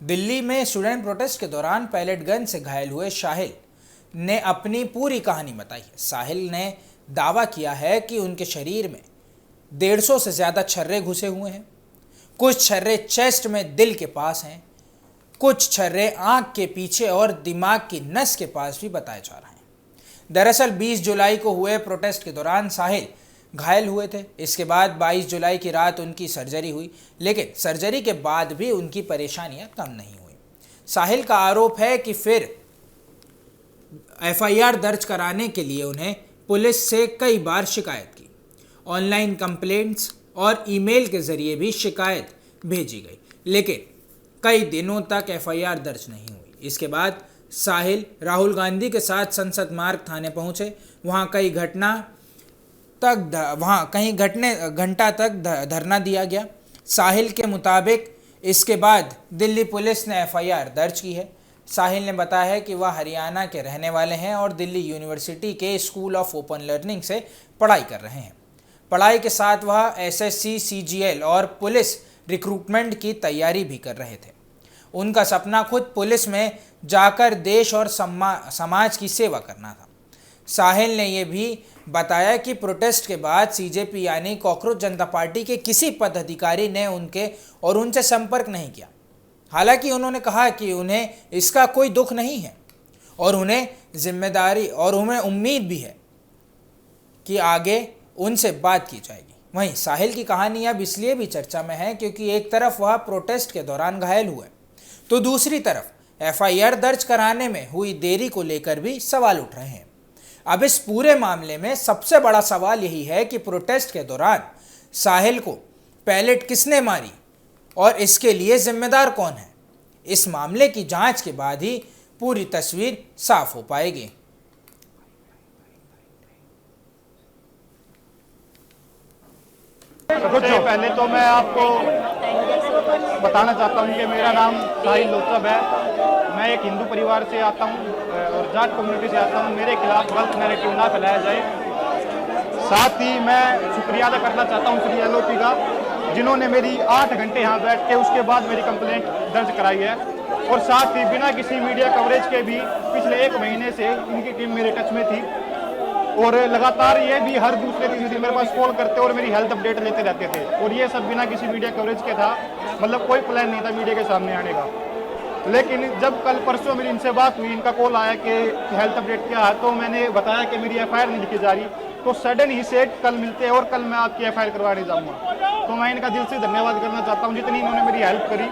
दिल्ली में student protest के दौरान पैलेट गन से घायल हुए साहिल ने अपनी पूरी कहानी बताई है। साहिल ने दावा किया है कि उनके शरीर में 150 से ज़्यादा छर्रे घुसे हुए हैं। कुछ छर्रे चेस्ट में दिल के पास हैं, कुछ छर्रे आंख के पीछे और दिमाग की नस के पास भी बताए जा रहे हैं। दरअसल 20 जुलाई को हुए प्रोटेस्ट के दौरान साहिल घायल हुए थे। इसके बाद 22 जुलाई की रात उनकी सर्जरी हुई, लेकिन सर्जरी के बाद भी उनकी परेशानियां कम नहीं हुई। साहिल का आरोप है कि फिर एफआईआर दर्ज कराने के लिए उन्हें पुलिस से कई बार शिकायत की। ऑनलाइन कंप्लेंट्स और ईमेल के जरिए भी शिकायत भेजी गई, लेकिन कई दिनों तक एफआईआर दर्ज नहीं हुई। इसके बाद साहिल राहुल गांधी के साथ संसद मार्ग थाने पहुंचे। वहां कई घंटा तक धरना दिया गया। साहिल के मुताबिक इसके बाद दिल्ली पुलिस ने एफआईआर दर्ज की है। साहिल ने बताया है कि वह हरियाणा के रहने वाले हैं और दिल्ली यूनिवर्सिटी के स्कूल ऑफ ओपन लर्निंग से पढ़ाई कर रहे हैं। पढ़ाई के साथ वह एसएससी, सीजीएल और पुलिस रिक्रूटमेंट की तैयारी भी कर रहे थे। उनका सपना खुद पुलिस में जाकर देश और समाज की सेवा करना था। साहिल ने यह भी बताया कि प्रोटेस्ट के बाद सीजेपी यानी कॉकरोच जनता पार्टी के किसी पदाधिकारी ने उनसे संपर्क नहीं किया। हालांकि उन्होंने कहा कि उन्हें इसका कोई दुख नहीं है और उन्हें जिम्मेदारी और उन्हें उम्मीद भी है कि आगे उनसे बात की जाएगी। वहीं साहिल की कहानी अब इसलिए भी चर्चा में है क्योंकि एक तरफ वह प्रोटेस्ट के दौरान घायल हुए, तो दूसरी तरफ एफआईआर दर्ज कराने में हुई देरी को लेकर भी सवाल उठ रहे हैं। अब इस पूरे मामले में सबसे बड़ा सवाल यही है कि प्रोटेस्ट के दौरान साहिल को पैलेट किसने मारी और इसके लिए जिम्मेदार कौन है। इस मामले की जांच के बाद ही पूरी तस्वीर साफ हो पाएगी। सबसे पहले तो मैं आपको बताना चाहता हूँ कि मेरा नाम साहिल लोचब है। मैं एक हिंदू परिवार से आता हूँ और जाट कम्युनिटी से आता हूँ। मेरे खिलाफ गलत नैरेटिव ना फैलाया जाए। साथ ही मैं शुक्रिया अदा करना चाहता हूँ श्री एलओपी का, जिन्होंने मेरी 8 घंटे यहाँ बैठ के उसके बाद मेरी कंप्लेंट दर्ज कराई है। और साथ ही बिना किसी मीडिया कवरेज के भी पिछले 1 महीने से इनकी टीम मेरे टच में थी और लगातार ये भी हर दूसरे दिन मेरे पास कॉल करते और मेरी हेल्थ अपडेट लेते रहते थे। और ये सब बिना किसी मीडिया कवरेज के था, मतलब कोई प्लान नहीं था मीडिया के सामने आने का। लेकिन जब कल परसों मेरी इनसे बात हुई, इनका कॉल आया कि हेल्थ अपडेट क्या है, तो मैंने बताया कि मेरी एफआईआर नहीं लिखी जा रही। तो सडन ही से कल मिलते हैं और कल मैं आपकी एफआईआर करवाने जाऊँगा। तो मैं इनका दिल से धन्यवाद करना चाहता हूँ जितनी इन्होंने मेरी हेल्प करी।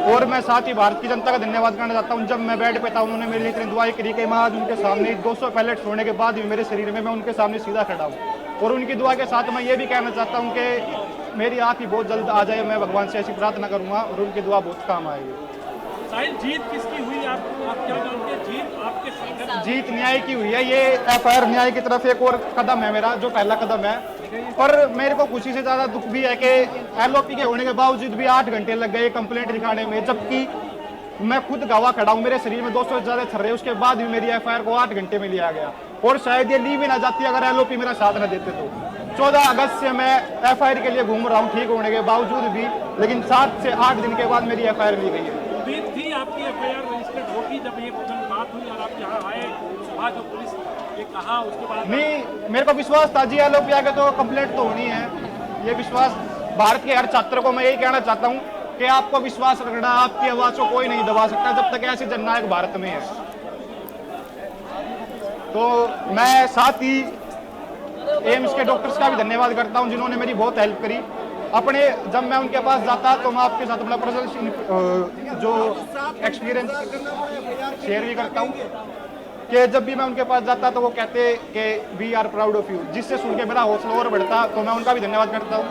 और मैं साथ ही भारत की जनता का धन्यवाद करना चाहता हूँ। जब मैं बेड पे था उन्होंने मेरे लिए इतनी दुआएं करी कि मैं आज उनके सामने 200 पैलेट्स होने के बाद भी मेरे शरीर में मैं उनके सामने सीधा खड़ा हूँ। और उनकी दुआ के साथ मैं ये भी कहना चाहता हूँ कि मेरी आँख ही बहुत जल्द आ जाए। मैं भगवान से ऐसी प्रार्थना करूँगा और उनकी दुआ बहुत काम आएगी। साहिल, जीत किसकी हुई? आप क्या जानते हैं? जीत आपके साथ? जीत न्याय की हुई है। ये एफआईआर न्याय की तरफ एक और कदम है मेरा, जो पहला कदम है। पर मेरे को खुशी से ज़्यादा दुख भी है कि एलओपी के होने के बावजूद भी 8 घंटे लग गए कंप्लेंट लिखाने में, जबकि मैं खुद गवाह खड़ा हूँ। मेरे शरीर में 200 से ज़्यादा छर्रे, उसके बाद भी मेरी एफआईआर को 8 घंटे में लिया गया। और शायद ये ली भी ना जाती अगर एलओपी मेरा साथ न देते तो। 14 अगस्त से मैं एफआईआर के लिए घूम रहा हूँ ठीक होने के बावजूद भी, लेकिन 7 से 8 दिन के बाद मेरी एफआईआर ली गई है। उम्मीद थी आपकी एफआईआर रजिस्टर्ड होगी जब ये बात हुई और आप यहाँ आए, वहाँ जो पुलिस ये कहा उसके बाद? नहीं, मेरे को विश्वास था जी एलओपी आगे तो कंप्लेंट तो होनी है। ये विश्वास भारत के हर छात्र को मैं यही कहना चाहता हूँ कि आपको विश्वास रखना, आपकी आवाज़ को कोई नहीं दबा सकता जब तक ऐसे जननायक भारत में है। तो मैं साथ ही एम्स के डॉक्टर्स का भी धन्यवाद करता हूँ जिन्होंने मेरी बहुत हेल्प करी। जब मैं उनके पास जाता तो मैं आपके साथ अपना पर्सनल जो एक्सपीरियंस शेयर भी करता हूँ कि जब भी मैं उनके पास जाता तो वो कहते कि we are proud of you, जिससे सुन के मेरा हौसला और बढ़ता। तो मैं उनका भी धन्यवाद करता हूँ।